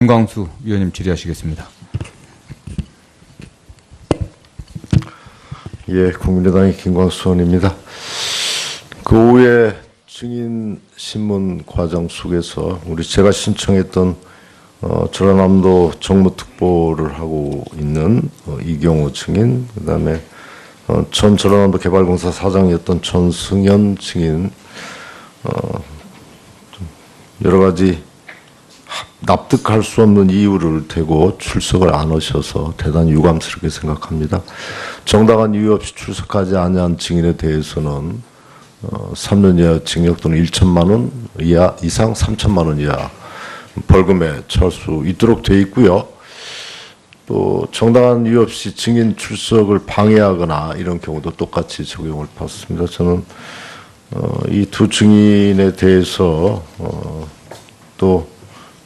김광수 위원님 질의하시겠습니다. 예, 국민의당의 김광수 의원입니다. 그 오후에 증인 신문 과정 속에서 제가 신청했던 전라남도 정무특보를 하고 있는 이경호 증인, 그다음에 전 전라남도 개발공사 사장이었던 전승현 증인, 여러 가지 납득할 수 없는 이유를 대고 출석을 안 하셔서 대단히 유감스럽게 생각합니다. 정당한 이유 없이 출석하지 아니한 증인에 대해서는 3년 이하 징역 또는 1천만 원 이하 이상 3천만 원 이하 벌금에 처할 수 있도록 되어 있고요. 또 정당한 이유 없이 증인 출석을 방해하거나 이런 경우도 똑같이 적용을 받습니다. 저는 이 두 증인에 대해서 또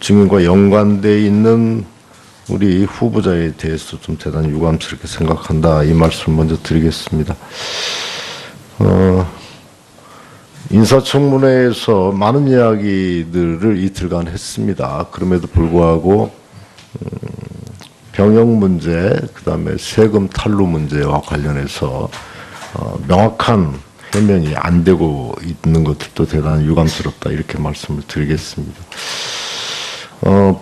증인과 연관되어 있는 우리 후보자에 대해서 좀 대단히 유감스럽게 생각한다, 이 말씀을 먼저 드리겠습니다. 인사청문회에서 많은 이야기들을 이틀간 했습니다. 그럼에도 불구하고 병역 문제, 그다음에 세금 탈루 문제와 관련해서 명확한 해명이 안 되고 있는 것들도 대단히 유감스럽다, 이렇게 말씀을 드리겠습니다.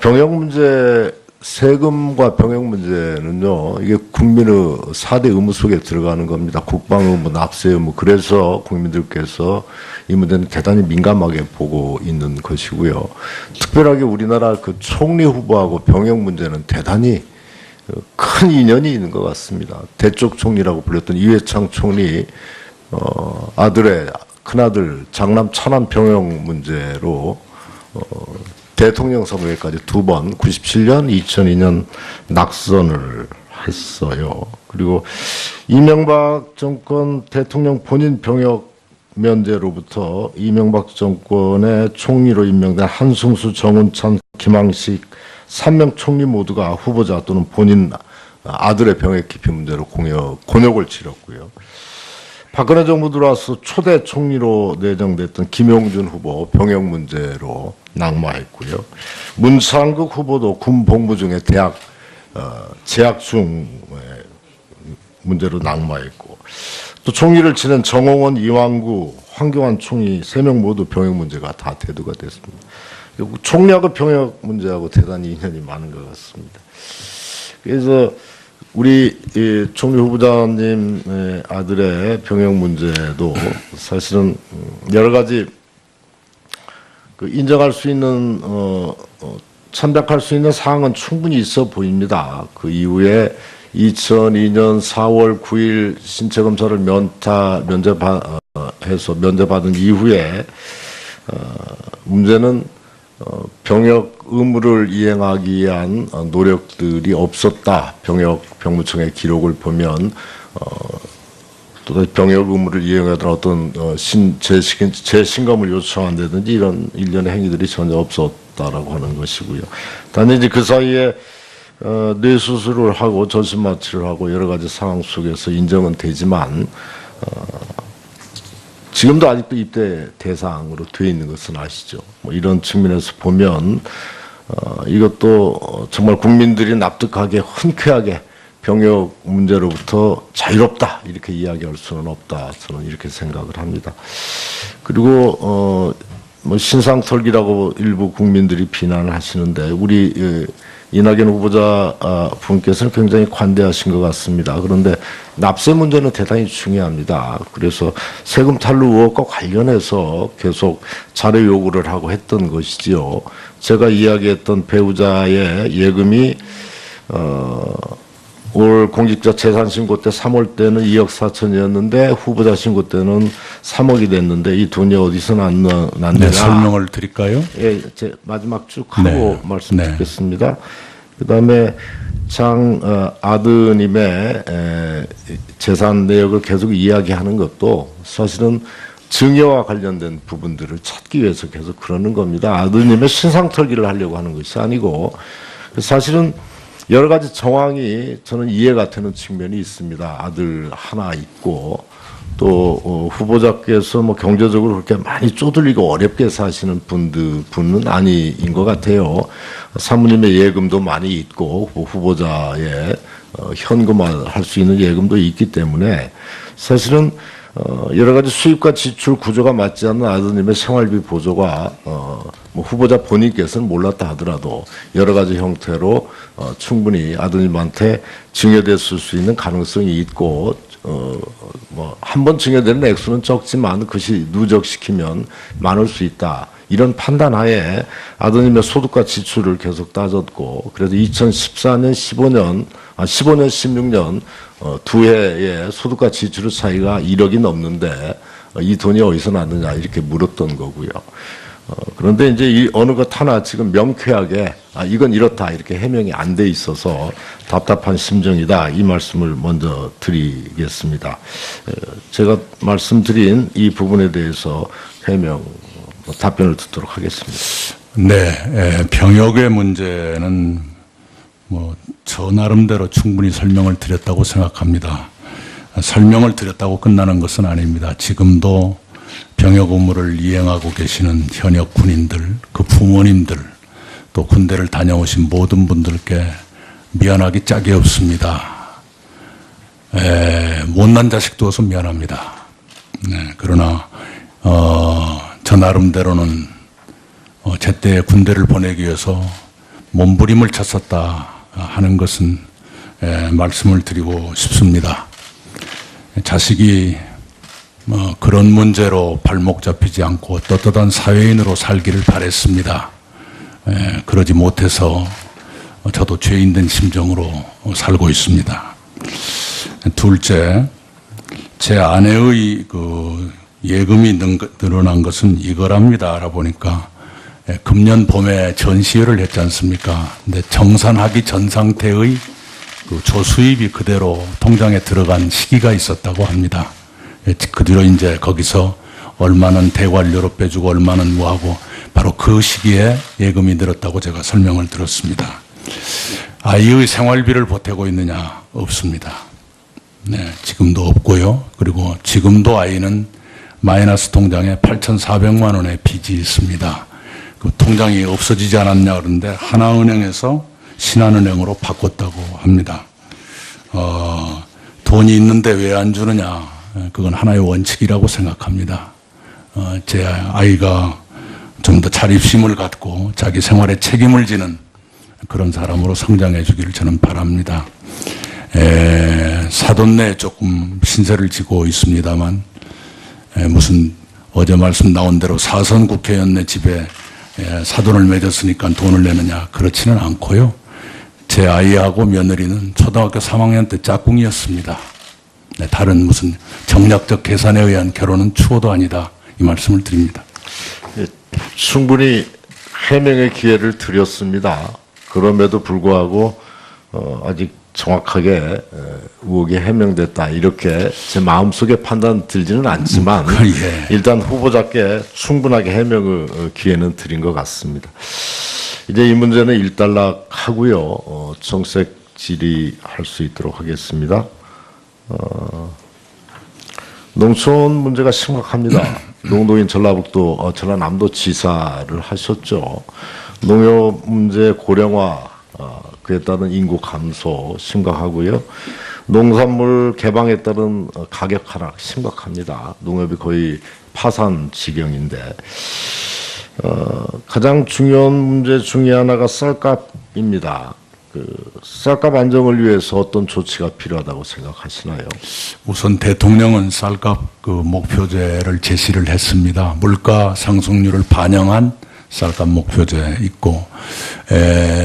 병역 문제, 세금과 병역 문제는요, 이게 국민의 4대 의무 속에 들어가는 겁니다. 국방 의무, 납세 의무. 그래서 국민들께서 이 문제는 대단히 민감하게 보고 있는 것이고요. 특별하게 우리나라 그 총리 후보하고 병역 문제는 대단히 큰 인연이 있는 것 같습니다. 대쪽 총리라고 불렸던 이회창 총리 아들의 큰아들 장남 차남 병역 문제로 대통령 선거에까지 2번 97년, 2002년 낙선을 했어요. 그리고 이명박 정권 대통령 본인 병역 면제로부터 이명박 정권의 총리로 임명된 한승수, 정운찬, 김항식 3명 총리 모두가 후보자 또는 본인 아들의 병역 기피 문제로 곤욕을 치렀고요. 박근혜 정부 들어와서 초대 총리로 내정됐던 김용준 후보 병역 문제로 낙마했고요. 문창극 후보도 군 복무 중에 대학 재학 중 문제로 낙마했고, 또 총리를 지낸 정홍원, 이왕구, 황교안 총리 3명 모두 병역 문제가 다 대두가 됐습니다. 총리하고 병역 문제하고 대단히 인연이 많은 것 같습니다. 그래서 우리 총리 후보자님의 아들의 병역 문제도 사실은 여러 가지 인정할 수 있는, 참작할 수 있는 사항은 충분히 있어 보입니다. 그 이후에 2002년 4월 9일 신체 검사를 면제받은 이후에 문제는 병역 의무를 이행하기 위한 노력들이 없었다. 병무청의 기록을 보면 또다시 병역 의무를 이행하던 어떤 재신검을 요청한다든지 이런 일련의 행위들이 전혀 없었다라고 하는 것이고요. 단지 이제 그 사이에 뇌수술을 하고 전신마취를 하고 여러 가지 상황 속에서 인정은 되지만 지금도 아직도 입대 대상으로 되어 있는 것은 아시죠. 뭐 이런 측면에서 보면 이것도 정말 국민들이 납득하게 흔쾌하게 병역 문제로부터 자유롭다, 이렇게 이야기할 수는 없다, 저는 이렇게 생각을 합니다. 그리고 뭐 신상털기라고 일부 국민들이 비난을 하시는데 우리 이낙연 후보자 분께서는 굉장히 관대하신 것 같습니다. 그런데 납세 문제는 대단히 중요합니다. 그래서 세금 탈루 의혹과 관련해서 계속 자료 요구를 하고 했던 것이지요. 제가 이야기했던 배우자의 예금이 올 공직자 재산 신고 때 3월 때는 2억 4천이었는데 후보자 신고 때는 3억이 됐는데 이 돈이 어디서 났느냐. 네, 설명을 드릴까요? 예, 제 마지막 쭉 하고 네. 말씀 드리겠습니다. 그다음에 아드님의 재산 내역을 계속 이야기하는 것도 사실은 증여와 관련된 부분들을 찾기 위해서 계속 그러는 겁니다. 아드님의 신상털기를 하려고 하는 것이 아니고, 사실은 여러 가지 정황이 저는 이해가 되는 측면이 있습니다. 아들 하나 있고 또 후보자께서 뭐 경제적으로 그렇게 많이 쪼들리고 어렵게 사시는 분은 아닌 것 같아요. 사모님의 예금도 많이 있고 후보자의 현금화할 수 있는 예금도 있기 때문에 사실은 여러 가지 수입과 지출 구조가 맞지 않는 아드님의 생활비 보조가 뭐 후보자 본인께서는 몰랐다 하더라도 여러 가지 형태로 충분히 아드님한테 증여됐을 수 있는 가능성이 있고 뭐 한 번 증여되는 액수는 적지만 그것이 누적시키면 많을 수 있다. 이런 판단하에 아드님의 소득과 지출을 계속 따졌고 그래서 2014년, 15년, 16년 두 해의 소득과 지출의 차이가 1억이 넘는데 이 돈이 어디서 났느냐 이렇게 물었던 거고요. 그런데 이제 이 어느 것 하나 지금 명쾌하게 이건 이렇다 이렇게 해명이 안 돼 있어서 답답한 심정이다 이 말씀을 먼저 드리겠습니다. 제가 말씀드린 이 부분에 대해서 해명 답변을 듣도록 하겠습니다. 네, 병역의 문제는 뭐 저 나름대로 충분히 설명을 드렸다고 생각합니다. 설명을 드렸다고 끝나는 것은 아닙니다. 지금도 병역 의무를 이행하고 계시는 현역 군인들, 그 부모님들, 또 군대를 다녀오신 모든 분들께 미안하기 짝이 없습니다. 못난 자식 두어서 미안합니다. 네, 그러나 저 나름대로는 제때 군대를 보내기 위해서 몸부림을 쳤었다 하는 것은 말씀을 드리고 싶습니다. 자식이 그런 문제로 발목 잡히지 않고 떳떳한 사회인으로 살기를 바랬습니다. 그러지 못해서 저도 죄인된 심정으로 살고 있습니다. 둘째, 제 아내의 그 예금이 늘어난 것은 이거랍니다. 알아보니까 금년 봄에 전시회를 했지 않습니까? 근데 정산하기 전 상태의 그 조수입이 그대로 통장에 들어간 시기가 있었다고 합니다. 그 뒤로 이제 거기서 얼마는 대관료로 빼주고 얼마는 뭐하고 바로 그 시기에 예금이 늘었다고 제가 설명을 들었습니다. 아이의 생활비를 보태고 있느냐? 없습니다. 네, 지금도 없고요. 그리고 지금도 아이는 마이너스 통장에 8,400만 원의 빚이 있습니다. 그 통장이 없어지지 않았냐 그러는데 하나은행에서 신한은행으로 바꿨다고 합니다. 돈이 있는데 왜 안 주느냐? 그건 하나의 원칙이라고 생각합니다. 제 아이가 좀 더 자립심을 갖고 자기 생활에 책임을 지는 그런 사람으로 성장해 주기를 저는 바랍니다. 사돈내에 조금 신세를 지고 있습니다만 무슨 어제 말씀 나온 대로 사선 국회의원네 집에 사돈을 맺었으니까 돈을 내느냐 그렇지는 않고요. 제 아이하고 며느리는 초등학교 3학년 때 짝꿍이었습니다. 네, 다른 무슨 정략적 계산에 의한 결혼은 추호도 아니다 이 말씀을 드립니다. 충분히 해명의 기회를 드렸습니다. 그럼에도 불구하고 아직 정확하게 의혹이 해명됐다 이렇게 제 마음속에 판단 들지는 않지만 예. 일단 후보자께 충분하게 해명의 기회는 드린 것 같습니다. 이제 이 문제는 일단락하고요. 정색 질의할 수 있도록 하겠습니다. 농촌 문제가 심각합니다. 농도인 전라북도, 전라남도 지사를 하셨죠. 농협 문제 고령화, 그에 따른 인구 감소 심각하고요. 농산물 개방에 따른 가격 하락 심각합니다. 농협이 거의 파산 지경인데 가장 중요한 문제 중에 하나가 쌀값입니다. 그 쌀값 안정을 위해서 어떤 조치가 필요하다고 생각하시나요? 우선 대통령은 쌀값 그 목표제를 제시를 했습니다. 물가 상승률을 반영한 쌀값 목표제 있고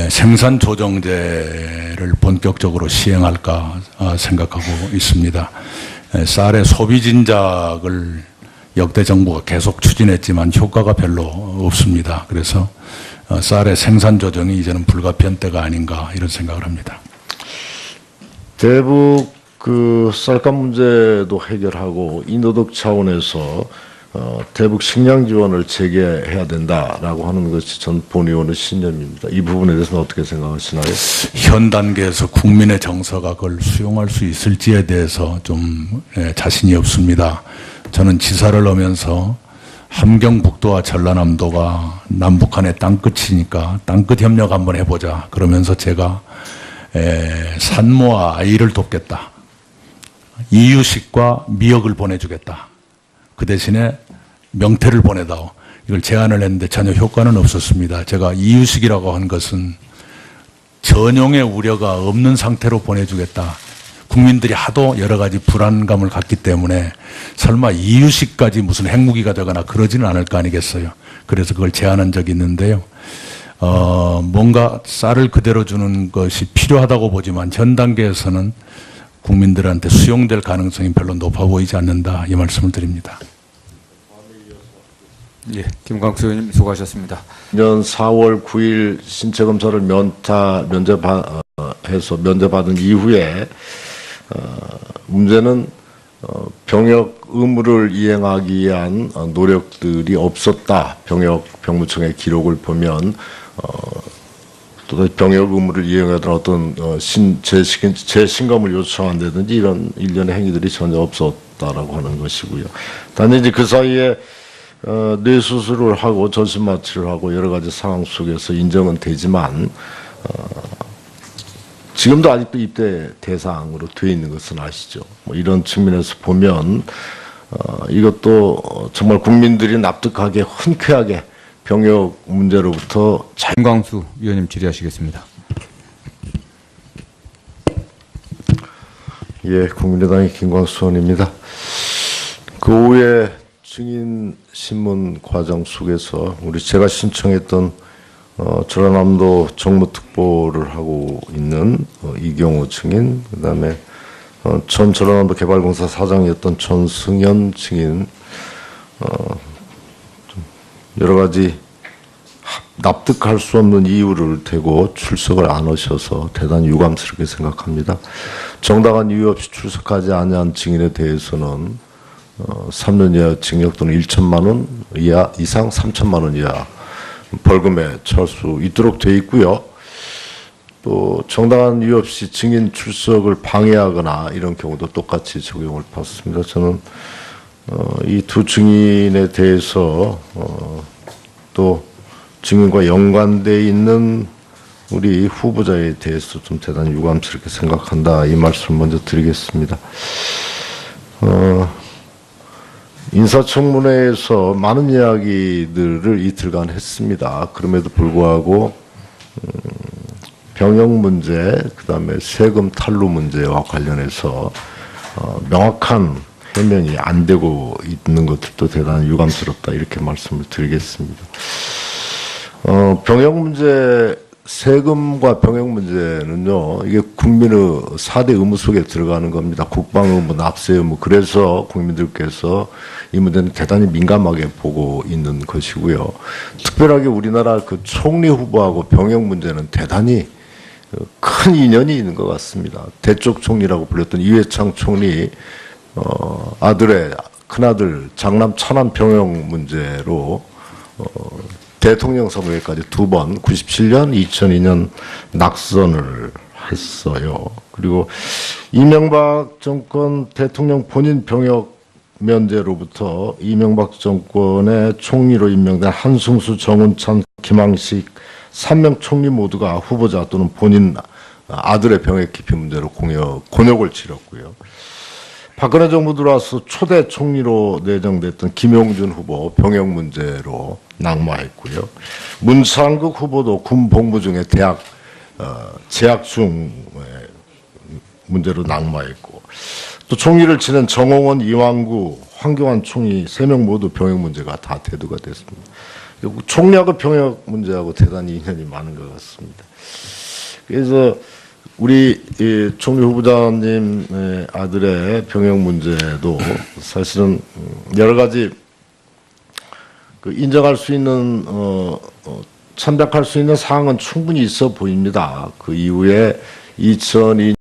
생산 조정제를 본격적으로 시행할까 생각하고 있습니다. 쌀의 소비 진작을 역대 정부가 계속 추진했지만 효과가 별로 없습니다. 그래서 쌀의 생산 조정이 이제는 불가피한 때가 아닌가 이런 생각을 합니다. 대북 그 쌀값 문제도 해결하고 인도덕 차원에서 대북 식량 지원을 재개해야 된다라고 하는 것이 전 본의원의 신념입니다. 이 부분에 대해서는 어떻게 생각하시나요? 현 단계에서 국민의 정서가 그걸 수용할 수 있을지에 대해서 좀 자신이 없습니다. 저는 지사를 하면서 함경북도와 전라남도가 남북한의 땅끝이니까 땅끝 협력 한번 해보자. 그러면서 제가 산모와 아이를 돕겠다. 이유식과 미역을 보내주겠다. 그 대신에 명태를 보내다오. 이걸 제안을 했는데 전혀 효과는 없었습니다. 제가 이유식이라고 한 것은 전용의 우려가 없는 상태로 보내주겠다. 국민들이 하도 여러 가지 불안감을 갖기 때문에 설마 이유식까지 무슨 핵무기가 되거나 그러지는 않을 거 아니겠어요. 그래서 그걸 제안한 적이 있는데요. 뭔가 쌀을 그대로 주는 것이 필요하다고 보지만 전 단계에서는 국민들한테 수용될 가능성이 별로 높아 보이지 않는다. 이 말씀을 드립니다. 예, 김광수 의원님 수고하셨습니다. 년 4월 9일 신체 검사를 면제받은 이후에 문제는 병역 의무를 이행하기 위한 노력들이 없었다. 병무청의 기록을 보면 또 병역 의무를 이행하던 어떤 재신검을 요청한다든지 이런 일련의 행위들이 전혀 없었다라고 하는 것이고요. 단지 이제 그 사이에 뇌수술을 하고 전신 마취를 하고 여러 가지 상황 속에서 인정은 되지만 지금도 아직도 입대 대상으로 되어 있는 것은 아시죠. 뭐 이런 측면에서 보면 이것도 정말 국민들이 납득하게 흔쾌하게 병역 문제로부터 김광수 의원님 질의하시겠습니다. 예, 국민의당의 김광수 의원입니다. 그 오후에 증인 신문 과정 속에서 제가 신청했던 전라남도 정무특보를 하고 있는 이경호 증인, 그다음에 전 전라남도 개발공사 사장이었던 전승현 증인, 여러 가지 납득할 수 없는 이유를 대고 출석을 안 하셔서 대단히 유감스럽게 생각합니다. 정당한 이유 없이 출석하지 않은 증인에 대해서는 3년 이하 징역 또는 1천만 원 이상 3천만 원 이하 벌금에 처할 수 있도록 되어 있고요. 또 정당한 이유 없이 증인 출석을 방해하거나 이런 경우도 똑같이 적용을 받습니다. 저는 이 두 증인에 대해서 또 증인과 연관되어 있는 우리 후보자에 대해서 좀 대단히 유감스럽게 생각한다. 이 말씀을 먼저 드리겠습니다. 인사청문회에서 많은 이야기들을 이틀간 했습니다. 그럼에도 불구하고 병역 문제, 그다음에 세금 탈루 문제와 관련해서 명확한 해명이 안 되고 있는 것들도 대단히 유감스럽다 이렇게 말씀을 드리겠습니다. 병역 문제, 세금과 병역 문제는요, 이게 국민의 4대 의무 속에 들어가는 겁니다. 국방 의무, 납세 의무. 그래서 국민들께서 이 문제는 대단히 민감하게 보고 있는 것이고요. 특별하게 우리나라 그 총리 후보하고 병역 문제는 대단히 큰 인연이 있는 것 같습니다. 대쪽 총리라고 불렸던 이회창 총리, 아들의, 큰아들, 장남, 차남 병역 문제로, 대통령 선거에까지 2번, 97년, 2002년 낙선을 했어요. 그리고 이명박 정권 대통령 본인 병역 면제로부터 이명박 정권의 총리로 임명된 한승수, 정운찬, 김항식 3명 총리 모두가 후보자 또는 본인 아들의 병역 기피 문제로 곤욕을 치렀고요. 박근혜 정부 들어와서 초대 총리로 내정됐던 김용준 후보 병역 문제로 낙마했고요. 문창극 후보도 군 복무 중에 대학 재학 중 문제로 낙마했고, 또 총리를 지낸 정홍원, 이왕구, 황교안 총리 3명 모두 병역 문제가 다 대두가 됐습니다. 총리하고 병역 문제하고 대단히 인연이 많은 것 같습니다. 그래서 우리 총리 후보자님의 아들의 병역 문제도 사실은 여러 가지 인정할 수 있는 참작할 수 있는 사항은 충분히 있어 보입니다. 그 이후에 2002